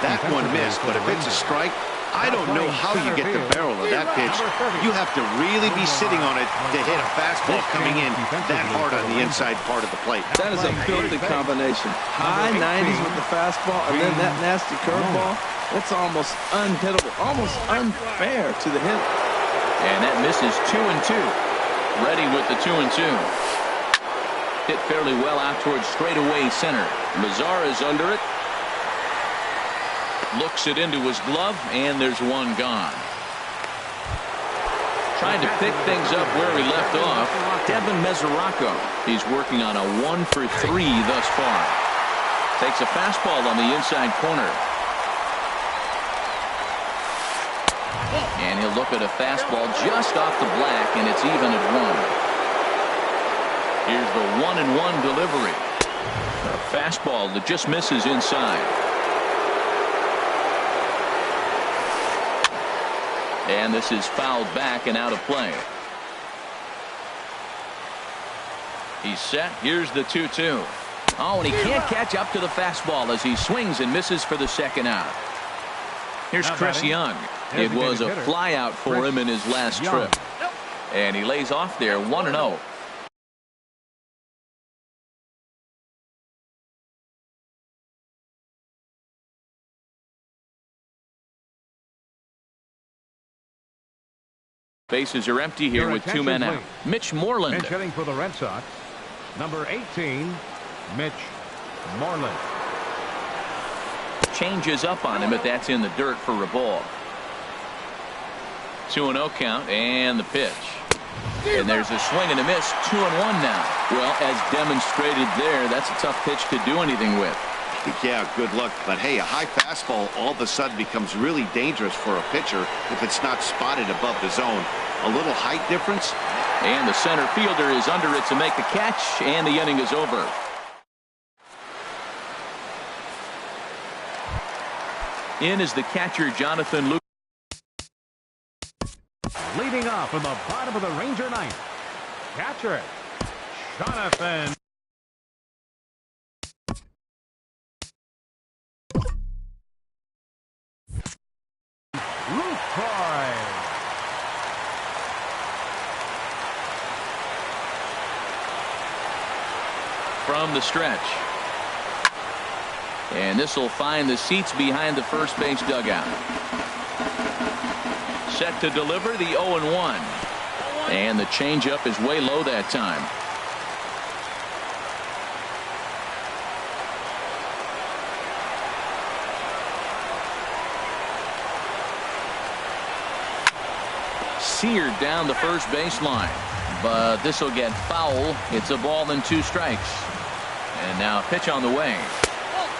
[SPEAKER 4] That one missed, but if it's a strike, I don't know how you get the barrel of that pitch. You have to really be sitting on it to hit a fastball coming in that hard on the inside part of the plate.
[SPEAKER 3] That is a filthy combination. High 90s with the fastball, and then that nasty curveball. It's almost unhittable, almost unfair to the hitter.
[SPEAKER 1] And that misses 2-2. Ready with the 2-2. Hit fairly well out towards straightaway center. Mazar is under it. Looks it into his glove, and there's one gone. Trying to pick things up where he left off, Devin Mesoraco. He's working on a 1 for 3 thus far. Takes a fastball on the inside corner. And he'll look at a fastball just off the black, and it's even at 1. Here's the 1-1 delivery. A fastball that just misses inside. And this is fouled back and out of play. He's set. Here's the 2-2. Oh, and he can't catch up to the fastball as he swings and misses for the second out. Here's Chris Young. It was a fly out for him in his last trip. And he lays off there 1-0. Bases are empty here
[SPEAKER 2] Your
[SPEAKER 1] with 2 men out.
[SPEAKER 2] attention,
[SPEAKER 1] Mitch Moreland.
[SPEAKER 2] Pinch hitting for the Red Sox, number 18, Mitch Moreland.
[SPEAKER 1] Changes up on him, but that's in the dirt for a ball. 2-0 count, and the pitch. And there's a swing and a miss. 2-1 now. Well, as demonstrated there, that's a tough pitch to do anything with.
[SPEAKER 4] Yeah, good luck. But hey, a high fastball all of a sudden becomes really dangerous for a pitcher if it's not spotted above the zone. A little height difference.
[SPEAKER 1] And the center fielder is under it to make the catch, and the inning is over. In is the catcher, Jonathan Luke.
[SPEAKER 2] Leading off in the bottom of the Ranger ninth, catcher, Jonathan Lucroy.
[SPEAKER 1] From the stretch. And this will find the seats behind the first base dugout. Set to deliver the 0-1. And the changeup is way low that time. Seared down the first baseline. But this will get foul. It's a ball and 2 strikes. And now a pitch on the way.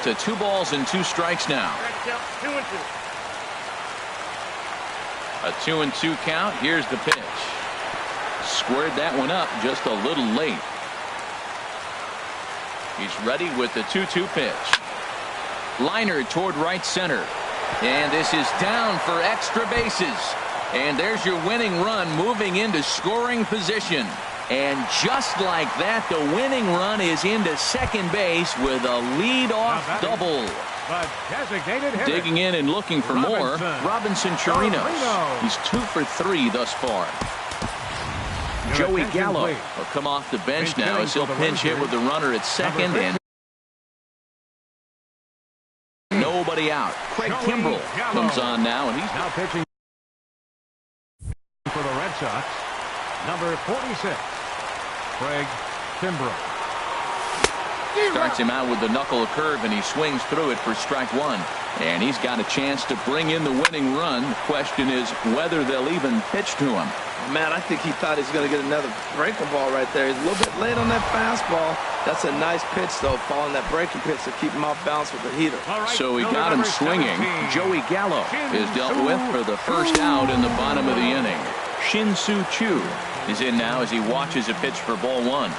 [SPEAKER 1] To 2 balls and 2 strikes now.
[SPEAKER 5] 2-2.
[SPEAKER 1] A 2-2 count. Here's the pitch. Squared that one up just a little late. He's ready with the 2-2 pitch. Liner toward right center. And this is down for extra bases. And there's your winning run moving into scoring position. And just like that, the winning run is into second base with a lead-off double.
[SPEAKER 2] The designated hitter.
[SPEAKER 1] Digging in and looking for more, Robinson Chirinos. He's 2 for 3 thus far. Joey Gallo will come off the bench now as he'll pinch hit with the runner at second and nobody out. Craig Kimbrell comes on now, and he's
[SPEAKER 2] now pitching for the Red Sox, number 46, Craig Kimbrell.
[SPEAKER 1] starts him out with the knuckle curve, and he swings through it for strike 1. And he's got a chance to bring in the winning run. The question is whether they'll even pitch to him.
[SPEAKER 3] Man, I think he thought he was going to get another breaking ball right there. He's a little bit late on that fastball. That's a nice pitch, though, following that breaking pitch to keep him off balance with the heater.
[SPEAKER 1] So he got him swinging. Joey Gallo is dealt with for the first out in the bottom of the inning. Shin-Soo Choo is in now as he watches a pitch for ball 1.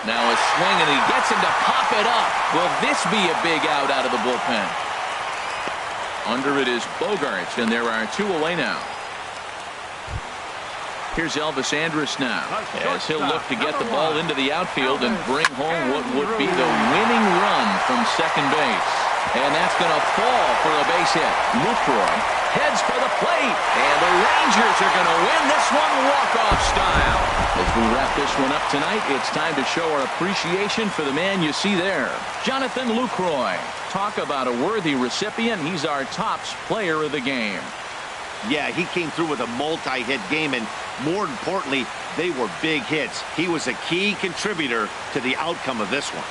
[SPEAKER 1] Now a swing, and he gets him to pop it up. Will this be a big out of the bullpen? Under it is Bogarts, and there are 2 away now. Here's Elvis Andrus now as he'll look to get the ball into the outfield and bring home what would be the winning run from second base. And that's going to fall for a base hit. Lucroy heads for the plate, and the Rangers are going to win this one walk-off style. As we wrap this one up tonight, it's time to show our appreciation for the man you see there, Jonathan Lucroy. Talk about a worthy recipient. He's our tops player of the game.
[SPEAKER 4] Yeah, he came through with a multi-hit game, and more importantly, they were big hits. He was a key contributor to the outcome of this one.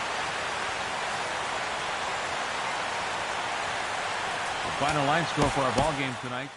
[SPEAKER 2] The final line score for our ball game tonight.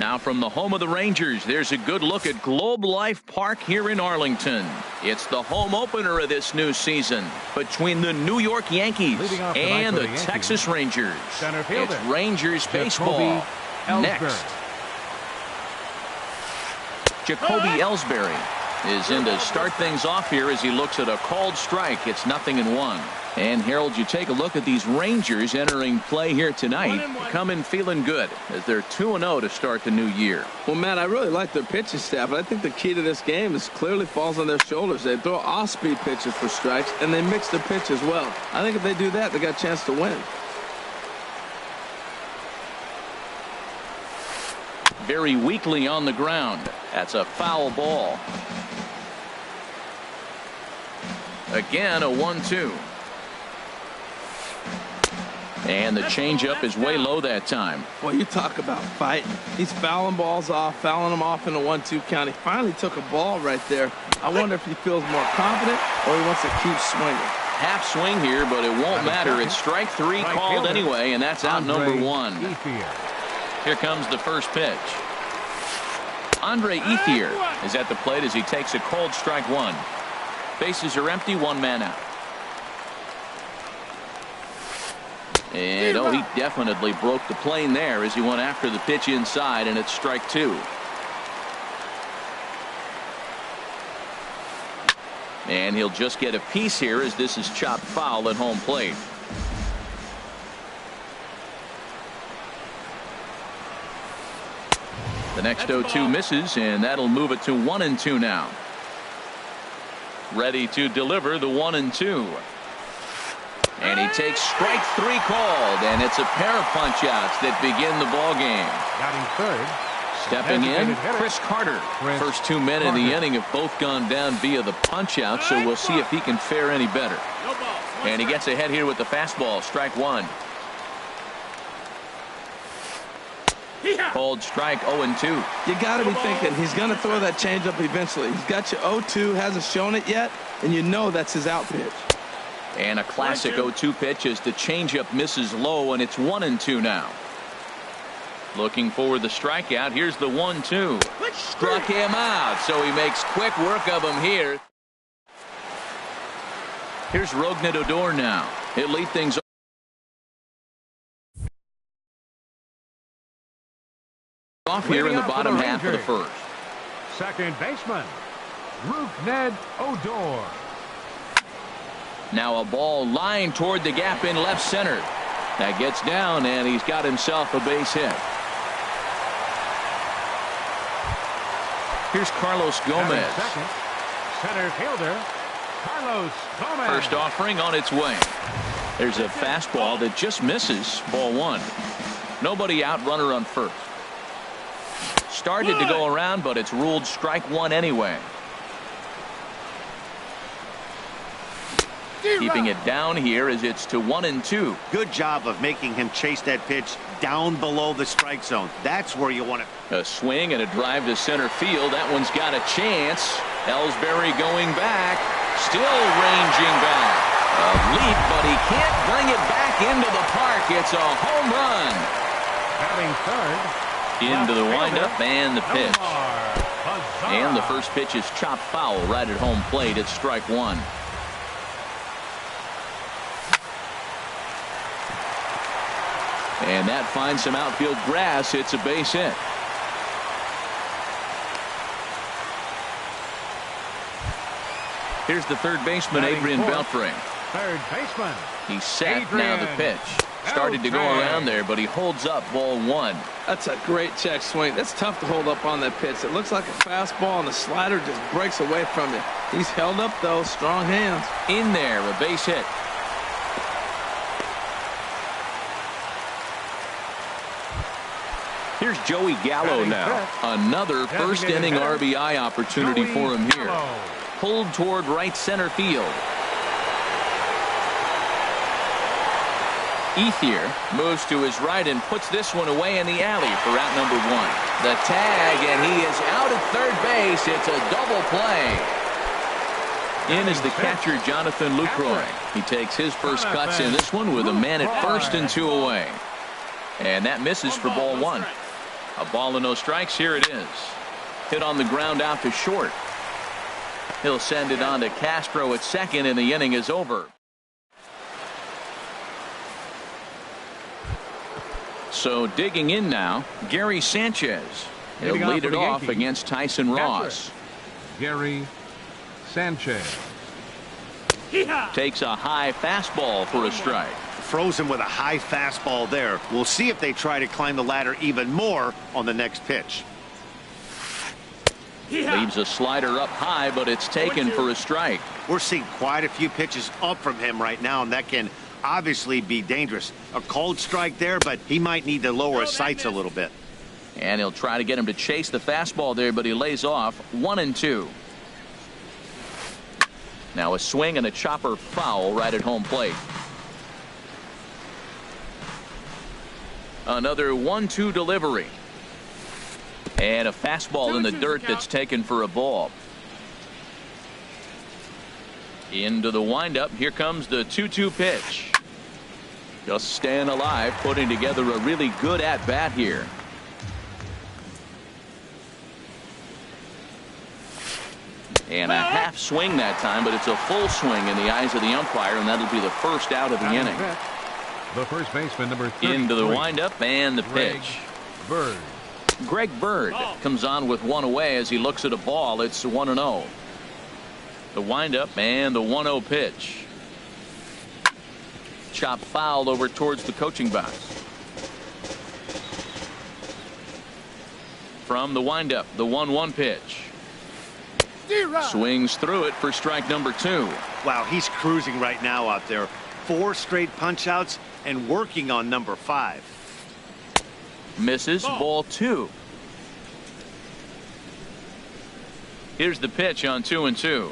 [SPEAKER 1] Now from the home of the Rangers, there's a good look at Globe Life Park here in Arlington. It's the home opener of this new season between the New York Yankees and the Texas Rangers. It's Rangers baseball next. Jacoby Ellsbury is in to start things off here as he looks at a called strike. It's 0-1. And Harold, you take a look at these Rangers entering play here tonight. Come in feeling good as they're 2-0 to start the new year.
[SPEAKER 3] Well, Matt, I really like their pitching staff, but I think the key to this game is clearly falls on their shoulders. They throw off-speed pitches for strikes, and they mix their pitch as well. I think if they do that, they got a chance to win.
[SPEAKER 1] Very weakly on the ground. That's a foul ball. Again, a 1-2. And the changeup is way low that time.
[SPEAKER 3] Well, you talk about fighting. He's fouling balls off, fouling them off in a 1-2 count. He finally took a ball right there. I wonder if he feels more confident or he wants to keep swinging.
[SPEAKER 1] Half swing here, but it won't matter. It's strike 3 called anyway, and that's out number 1. Here comes the first pitch. Andre Ethier is at the plate as he takes a cold strike 1. Bases are empty, 1 man out. And he definitely broke the plane there as he went after the pitch inside, and it's strike 2. And he'll just get a piece here as this is chopped foul at home plate. The next 0-2 misses, and that'll move it to 1-2 now. Ready to deliver the 1-2. And he takes strike 3 called, and it's a pair of punch-outs that begin the ball game.
[SPEAKER 2] Batting third.
[SPEAKER 1] Stepping in, Chris Carter. First 2 men in the inning have both gone down via the punch-out, so we'll see if he can fare any better. And he gets ahead here with the fastball, strike 1. Called strike 0-2.
[SPEAKER 3] You got to be thinking he's going to throw that changeup eventually. He's got you 0-2, hasn't shown it yet, and you know that's his out pitch.
[SPEAKER 1] And a classic 0-2 pitch as the changeup misses low, and it's 1-2 now. Looking for the strikeout. Here's the 1-2. Struck him out, so he makes quick work of him here. Here's Rougned Odor now. He'll lead things off here in the bottom half of the first.
[SPEAKER 2] Second baseman, Rougned Odor.
[SPEAKER 1] Now a ball lined toward the gap in left center. That gets down, and he's got himself a base hit. Here's Carlos Gomez.
[SPEAKER 2] Second, center fielder, Carlos Gomez.
[SPEAKER 1] First offering on its way. There's a fastball that just misses, ball 1. Nobody out, runner on first. Started to go around, but it's ruled strike 1 anyway. Keeping it down here as it's to 1-2.
[SPEAKER 4] Good job of making him chase that pitch down below the strike zone. That's where you want it.
[SPEAKER 1] A swing and a drive to center field. That one's got a chance. Ellsbury going back. Still ranging back. A leap, but he can't bring it back into the park. It's a home run.
[SPEAKER 2] Batting third.
[SPEAKER 1] Into the windup and the pitch. And the first pitch is chopped foul right at home plate. It's strike 1. And that finds some outfield grass. It's a base hit. Here's the third baseman, Adrian Beltre.
[SPEAKER 2] Third baseman.
[SPEAKER 1] He's set. Now the pitch. Started to go around there, but he holds up ball 1.
[SPEAKER 3] That's a great check swing. That's tough to hold up on that pitch. It looks like a fastball, and the slider just breaks away from you. He's held up, though. Strong hands.
[SPEAKER 1] In there, a base hit. Here's Joey Gallo now. Another first inning RBI opportunity for him here. Pulled toward right center field. Ethier moves to his right and puts this one away in the alley for out number 1. The tag, and he is out at third base. It's a double play. In is the catcher, Jonathan Lucroy. He takes his first cuts in this one with a man at first and 2 away. And that misses for ball 1. A ball and no strikes. Here it is. Hit on the ground out to short. He'll send it on to Castro at second, and the inning is over. So digging in now, Gary Sanchez. He'll lead it off against Tyson Ross.
[SPEAKER 2] Gary Sanchez
[SPEAKER 1] takes a high fastball for a strike.
[SPEAKER 4] Frozen with a high fastball there. We'll see if they try to climb the ladder even more on the next pitch.
[SPEAKER 1] Leaves a slider up high, but it's taken for a strike.
[SPEAKER 4] We're seeing quite a few pitches up from him right now, and that can obviously be dangerous. A cold strike there, but he might need to lower his sights a little bit.
[SPEAKER 1] And he'll try to get him to chase the fastball there, but he lays off 1-2. Now a swing and a chopper foul right at home plate. Another 1-2 delivery. And a fastball in the dirt that's taken for a ball. Into the windup. Here comes the 2-2 pitch. Just staying alive, putting together a really good at-bat here. And a half swing that time, but it's a full swing in the eyes of the umpire, and that'll be the first out of the inning.
[SPEAKER 2] The first baseman, number 33.
[SPEAKER 1] Into the windup and the pitch. Greg Bird comes on with one away as he looks at a ball. It's 1-0. The windup and the 1-0 pitch. Chop foul over towards the coaching box. From the windup, the 1-1 pitch. Swings through it for strike number 2.
[SPEAKER 4] Wow, he's cruising right now out there. 4 straight punch outs and working on number 5.
[SPEAKER 1] Misses, ball 2. Here's the pitch on 2-2.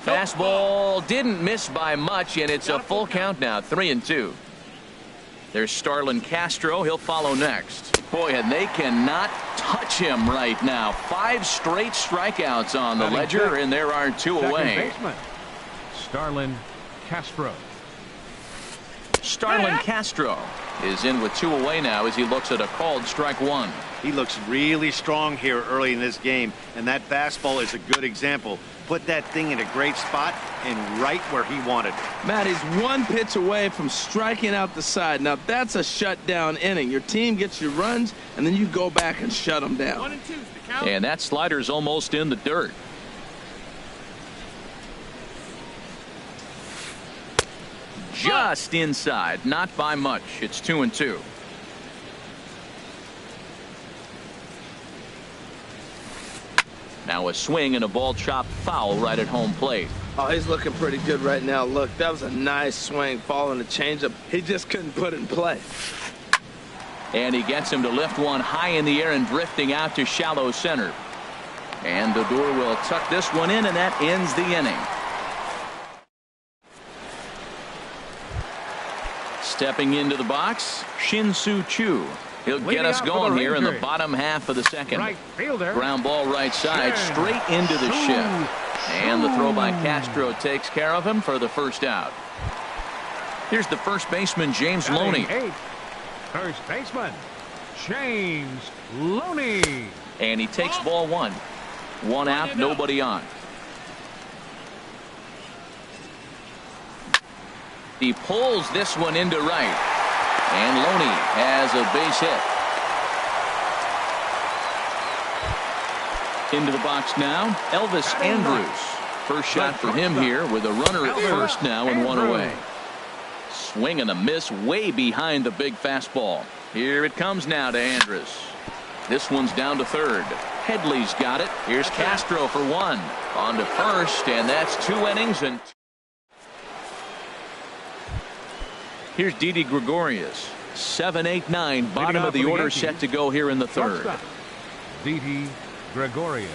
[SPEAKER 1] Fastball didn't miss by much, and it's a full count now, 3-2. There's Starlin Castro. He'll follow next. Boy, and they cannot touch him right now. 5 straight strikeouts on the ledger, and there are 2 away.
[SPEAKER 2] Starlin Castro.
[SPEAKER 1] Starlin Castro is in with 2 away now as he looks at a called strike 1.
[SPEAKER 4] He looks really strong here early in this game, and that fastball is a good example. Put that thing in a great spot and right where he wanted it.
[SPEAKER 3] Matt, he's 1 pitch away from striking out the side. Now that's a shutdown inning. Your team gets your runs, and then you go back and shut them down.
[SPEAKER 5] 1-2 is the count.
[SPEAKER 1] And that slider's almost in the dirt. Just inside, not by much. It's 2-2. Now a swing and a ball chopped foul right at home plate.
[SPEAKER 3] Oh, he's looking pretty good right now. Look, that was a nice swing following the changeup. He just couldn't put it in play.
[SPEAKER 1] And he gets him to lift one high in the air and drifting out to shallow center. And the door will tuck this one in, and that ends the inning. Stepping into the box, Shin-Soo Choo. He'll get us going here in the bottom half of the second.
[SPEAKER 2] Right fielder.
[SPEAKER 1] Ground ball right side, straight into the shift. And the throw by Castro takes care of him for the first out. Here's the first baseman, James Loney.
[SPEAKER 2] First baseman, James Loney.
[SPEAKER 1] And he takes ball 1. 1 out, nobody on. He pulls this one into right. And Loney has a base hit. Into the box now, Elvis Andrus. First shot for him here with a runner at first now and 1 away. Swing and a miss way behind the big fastball. Here it comes now to Andrus. This one's down to third. Headley's got it. Here's Castro for 1. On to first, and that's 2 innings. And here's Didi Gregorius. 7-8-9, bottom of the order set to go here in the third.
[SPEAKER 2] Didi Gregorius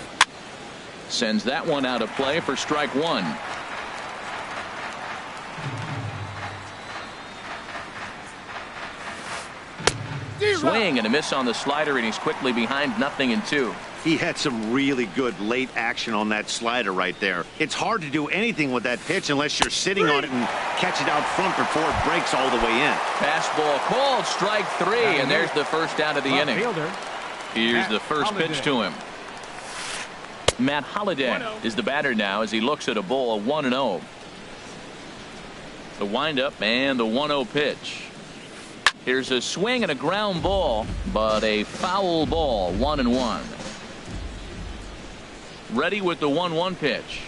[SPEAKER 1] sends that one out of play for strike 1. Swing and a miss on the slider, and he's quickly behind 0-2.
[SPEAKER 4] He had some really good late action on that slider right there. It's hard to do anything with that pitch unless you're sitting on it and catch it out front before it breaks all the way in.
[SPEAKER 1] Fastball called, strike 3, and there's the first out of the inning. Here's the first pitch to him. Matt Holliday is the batter now as he looks at a ball, 1-0. The windup and the 1-0 pitch. Here's a swing and a ground ball, but a foul ball, 1-1. Ready with the 1-1 pitch.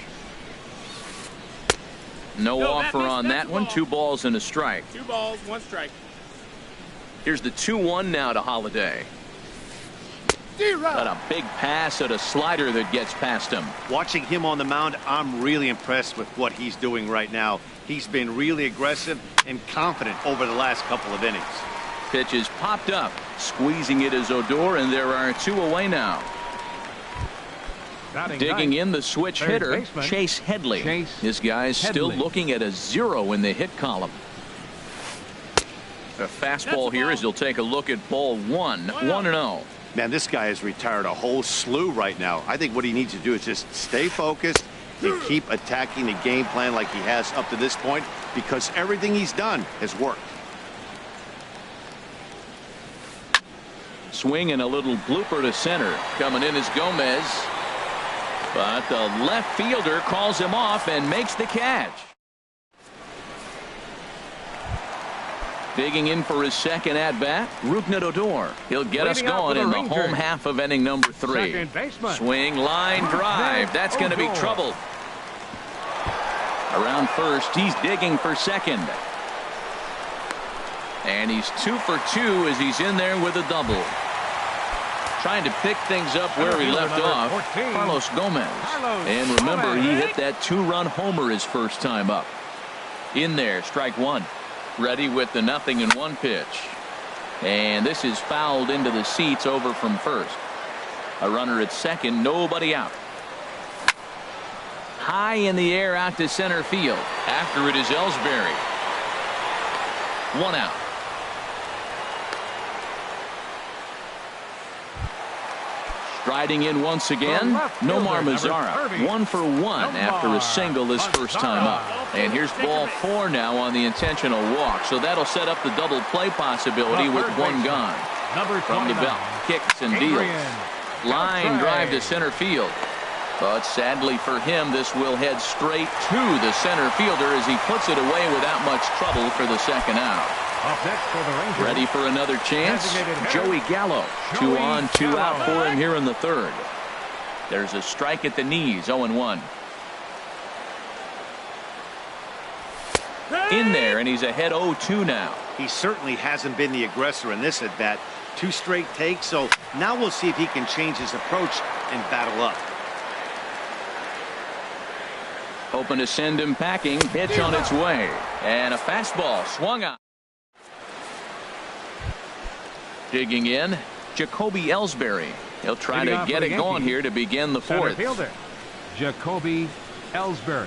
[SPEAKER 1] No offer on that one. 2 balls and a strike.
[SPEAKER 5] 2 balls, 1 strike.
[SPEAKER 1] Here's the 2-1 now to Holliday. Got a big pass at a slider that gets past him.
[SPEAKER 4] Watching him on the mound, I'm really impressed with what he's doing right now. He's been really aggressive and confident over the last couple of innings.
[SPEAKER 1] Pitch is popped up. Squeezing it is Odor, and there are 2 away now. Digging in the switch hitter, Chase Headley. This guy's still looking at a 0 in the hit column. A fastball here as he'll take a look at ball 1, 1-0.
[SPEAKER 4] Man, this guy has retired a whole slew right now. I think what he needs to do is just stay focused and keep attacking the game plan like he has up to this point, because everything he's done has worked.
[SPEAKER 1] Swing and a little blooper to center. Coming in is Gomez. But the left fielder calls him off and makes the catch. Digging in for his second at-bat, Rougned Odor. He'll get us going in the home half of inning number 3. Swing, line, drive. That's going to be trouble. Around first, he's digging for second. And he's 2 for 2 as he's in there with a double. Trying to pick things up where he left off, Carlos Gomez. And remember, he hit that 2-run homer his first time up. In there, strike 1. Ready with the 0-1 pitch. And this is fouled into the seats over from first. A runner at second, nobody out. High in the air out to center field. After it is Ellsbury. 1 out. Striding in once again, Nomar Mazara. 1 for 1 after a single his first time up. And here's ball 4 now on the intentional walk. So that'll set up the double play possibility with 1 gone. From the belt, kicks and deals. Line drive to center field. But sadly for him, this will head straight to the center fielder as he puts it away without much trouble for the second out. Ready for another chance? Joey Gallo. 2 on, 2 out for him here in the 3rd. There's a strike at the knees, 0-1. In there, and he's ahead 0-2 now.
[SPEAKER 4] He certainly hasn't been the aggressor in this at bat. 2 straight takes, so now we'll see if he can change his approach and battle up.
[SPEAKER 1] Hoping to send him packing. Pitch on its way. And a fastball swung out. Digging in, Jacoby Ellsbury. He'll try to get it going here to begin the 4th.
[SPEAKER 2] Jacoby Ellsbury.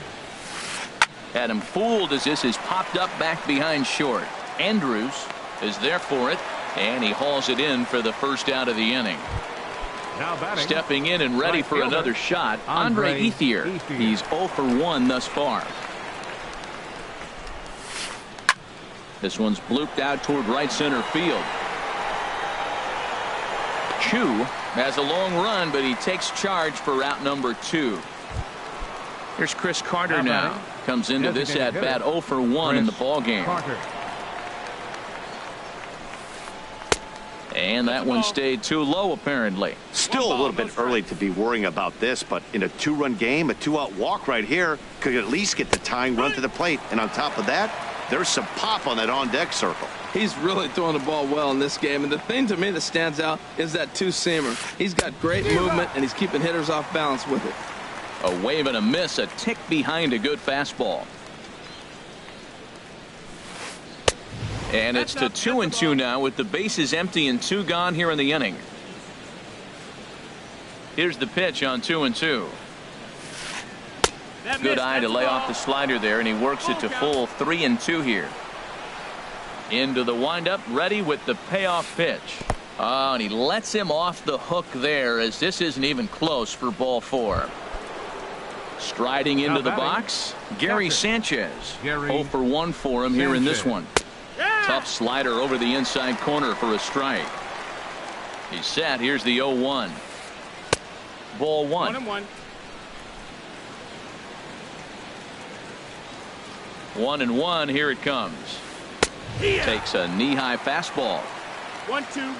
[SPEAKER 1] Had him fooled as this is popped up back behind short. Andrews is there for it, and he hauls it in for the first out of the inning. Stepping in and ready for another shot, Andre Ethier. He's 0 for 1 thus far. This one's blooped out toward right center field. Chu has a long run, but he takes charge for route number 2. Here's Chris Carter now. Comes into this at bat 0 for 1 in the ball game. And that one stayed too low, apparently.
[SPEAKER 4] Still a little bit early to be worrying about this, but in a 2-run game, a 2-out walk right here could at least get the tying run to the plate. And on top of that, there's some pop on that on-deck circle.
[SPEAKER 3] He's really throwing the ball well in this game. And the thing to me that stands out is that 2-seamer. He's got great movement, and he's keeping hitters off balance with it.
[SPEAKER 1] A wave and a miss, a tick behind a good fastball. And it's to 2-2 now with the bases empty and 2 gone here in the inning. Here's the pitch on 2-2. Good eye to lay off the slider there, and he works it to full 3-2 here. Into the windup, ready with the payoff pitch. Oh, and he lets him off the hook there, as this isn't even close for ball 4. Striding into the box, Gary Sanchez. 0 for 1 for him here in this one. Tough slider over the inside corner for a strike. He's set. Here's the 0-1. Ball 1.
[SPEAKER 5] 1-1.
[SPEAKER 1] 1-1. Here it comes. Takes a knee-high fastball.
[SPEAKER 5] 1-2.